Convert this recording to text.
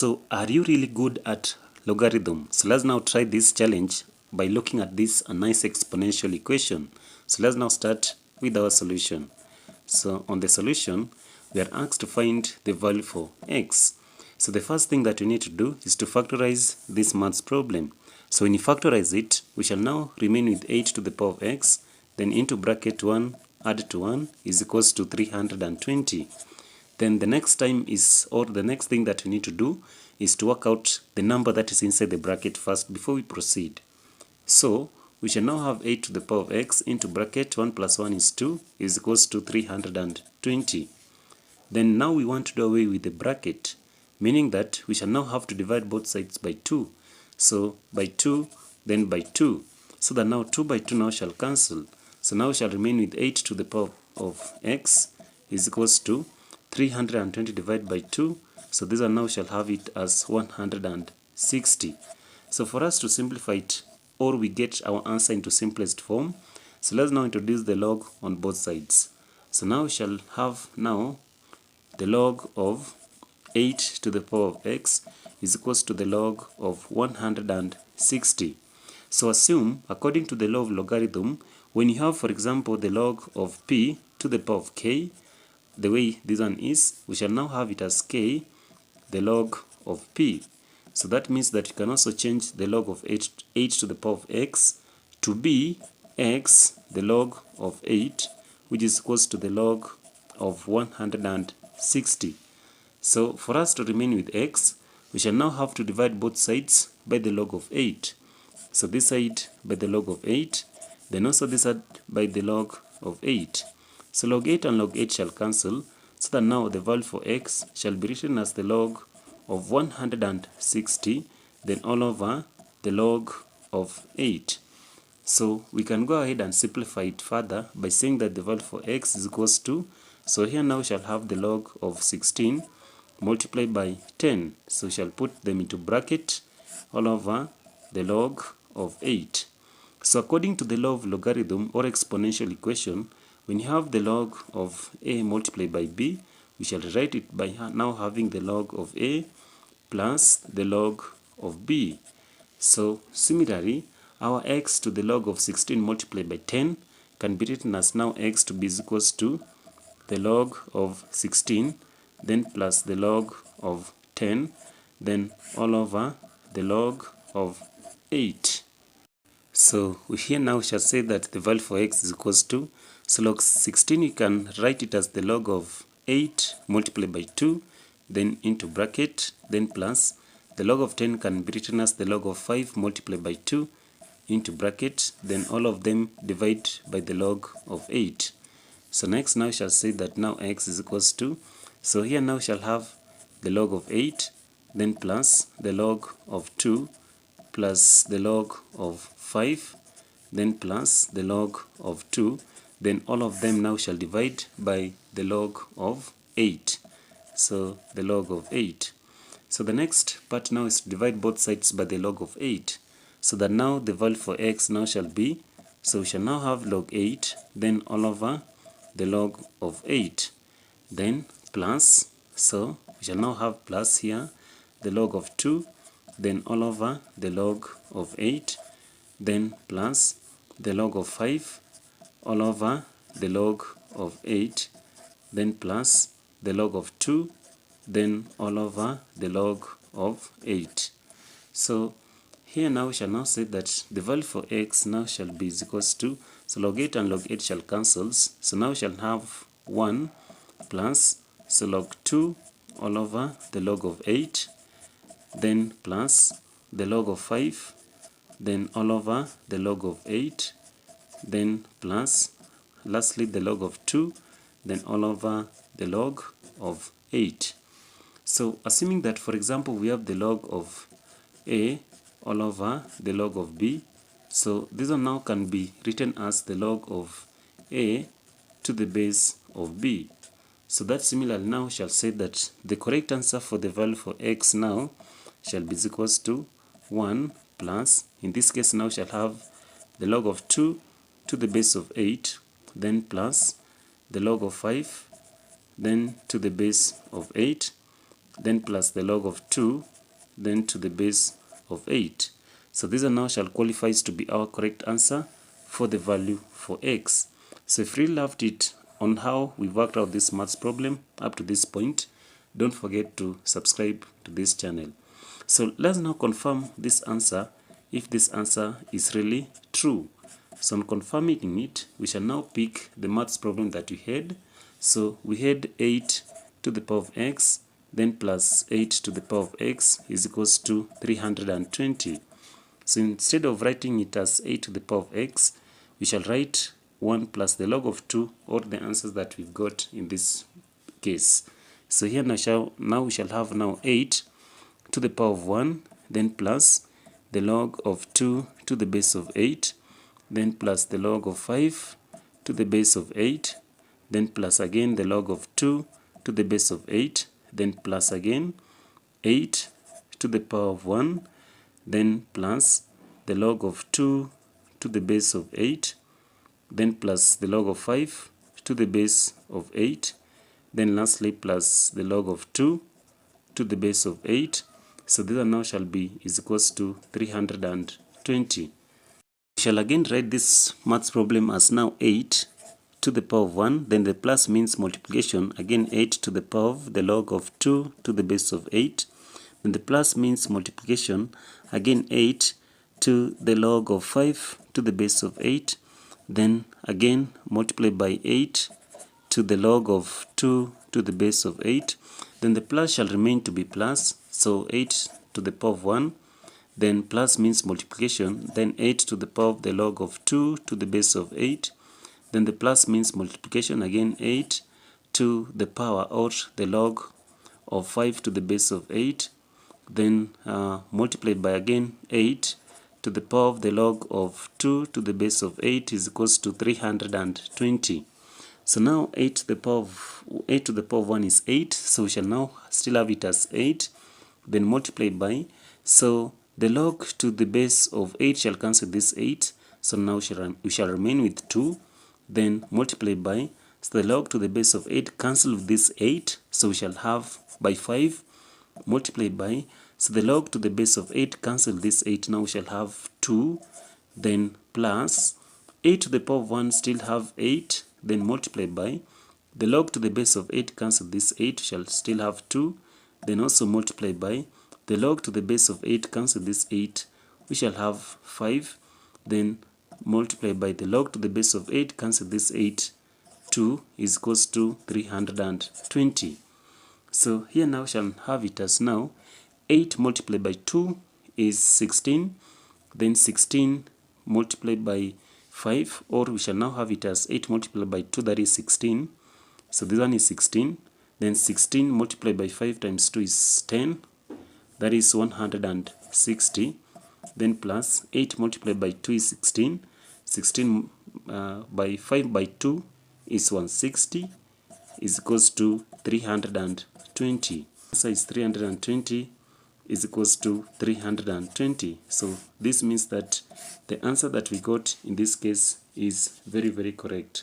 So are you really good at logarithm? So let's now try this challenge by looking at this a nice exponential equation. So let's now start with our solution. So on the solution, we are asked to find the value for x. So the first thing that we need to do is to factorize this maths problem. So when you factorize it, we shall now remain with 8 to the power of x, then into bracket 1, add to 1 is equals to 320. Then the next thing that we need to do is to work out the number that is inside the bracket first before we proceed. So we shall now have 8 to the power of x into bracket 1 plus 1 is 2 is equals to 320. Then now we want to do away with the bracket, meaning that we shall now have to divide both sides by 2. So by 2, then by 2. So that now 2 by 2 now shall cancel. So now we shall remain with 8 to the power of x is equals to 320 divided by 2. So this one now shall have it as 160. So for us to simplify it, or we get our answer into simplest form, so let's now introduce the log on both sides. So now we shall have now the log of 8 to the power of x is equals to the log of 160. So assume, according to the law of logarithm, when you have, for example, the log of p to the power of k, the way this one is, we shall now have it as k, the log of p. So that means that you can also change the log of 8 to the power of x to be x, the log of 8, which is equals to the log of 160. So for us to remain with x, we shall now have to divide both sides by the log of 8. So this side by the log of 8, then also this side by the log of 8. So log 8 and log 8 shall cancel, so that now the value for x shall be written as the log of 160, then all over the log of 8. So we can go ahead and simplify it further by saying that the value for x is equals to, so here now we shall have the log of 16 multiplied by 10. So we shall put them into bracket all over the log of 8. So according to the law of logarithm or exponential equation, when you have the log of a multiplied by b, we shall write it by now having the log of a plus the log of b. So similarly, our x to the log of 16 multiplied by 10 can be written as now x to be equals to the log of 16, then plus the log of 10, then all over the log of 8. So we here now shall say that the value for x is equals to, so log 16 you can write it as the log of 8 multiplied by 2, then into bracket, then plus the log of 10 can be written as the log of 5 multiplied by 2 into bracket, then all of them divide by the log of 8. So next now shall say that now x is equals to, so here now shall have the log of 8, then plus the log of 2, plus the log of 5, then plus the log of 2, then all of them now shall divide by the log of 8. So the log of 8. So the next part now is to divide both sides by the log of 8. So that now the value for x now shall be, so we shall now have log 8, then all over the log of 8. Then plus, so we shall now have plus here, the log of 2, then all over the log of 8, then plus the log of 5, all over the log of 8, then plus the log of 2, then all over the log of 8. So here now we shall now say that the value for x now shall be equals to, so log 8 and log 8 shall cancels, so now we shall have 1 plus, so log 2 all over the log of 8, then plus the log of 5, then all over the log of 8, then plus lastly the log of 2, then all over the log of 8. So assuming that, for example, we have the log of a all over the log of b, so this one now can be written as the log of a to the base of b. So that similarly now shall say that the correct answer for the value for x now shall be equals to 1 plus, in this case now shall have the log of 2 to the base of 8, then plus the log of 5, then to the base of 8, then plus the log of 2 then to the base of 8. So this now shall qualifies to be our correct answer for the value for x. So if you loved it on how we worked out this maths problem up to this point, don't forget to subscribe to this channel. So let's now confirm this answer if this answer is really true. So on confirming it, we shall now pick the maths problem that we had. So we had 8 to the power of x, then plus 8 to the power of x is equals to 320. So instead of writing it as 8 to the power of x, we shall write 1 plus the log of 2, or the answers that we've got in this case. So here now we shall have now 8 to the power of 1, then plus the log of 2 to the base of 8, then plus the log of 5 to the base of 8, then plus again the log of 2 to the base of 8, then plus again 8 to the power of 1, then plus the log of 2 to the base of 8, then plus the log of 5 to the base of 8, then lastly plus the log of 2 to the base of 8. So this now shall be is equals to 320. We shall again write this maths problem as now 8 to the power of 1, then the plus means multiplication, again 8 to the power of the log of 2 to the base of 8, then the plus means multiplication, again 8 to the log of 5 to the base of 8, then again multiply by 8 to the log of 2 to the base of 8, then the plus shall remain to be plus, so 8 to the power of 1, then plus means multiplication, then 8 to the power of the log of 2 to the base of 8, then the plus means multiplication, again 8 to the power or the log of 5 to the base of 8, then multiplied by again 8 to the power of the log of 2 to the base of 8 is equals to 320. So now 8 to the power of 1 is 8, so we shall now still have it as 8, then multiply by, so the log to the base of 8 shall cancel this 8, so now we shall remain with 2, then multiply by, so the log to the base of 8 cancel this 8, so we shall have by 5, multiply by, so the log to the base of 8 cancel this 8, now we shall have 2, then plus 8 to the power of 1 still have 8, then multiply by, the log to the base of 8 cancel this 8, shall still have 2, then also multiply by, the log to the base of 8 cancel this 8, we shall have 5, then multiply by the log to the base of 8 cancel this 8, 2 is equals to 320. So here now shall have it as now 8 multiplied by 2 is 16, then 16 multiplied by 5, or we shall now have it as 8 multiplied by 2, that is 16. So this one is 16, then 16 multiplied by 5 times 2 is 10, that is 160, then plus 8 multiplied by 2 is 16, 16 by 5 by 2 is 160, is equals to 320. Answer is 320 is equals to 320. So this means that the answer that we got in this case is very, very correct.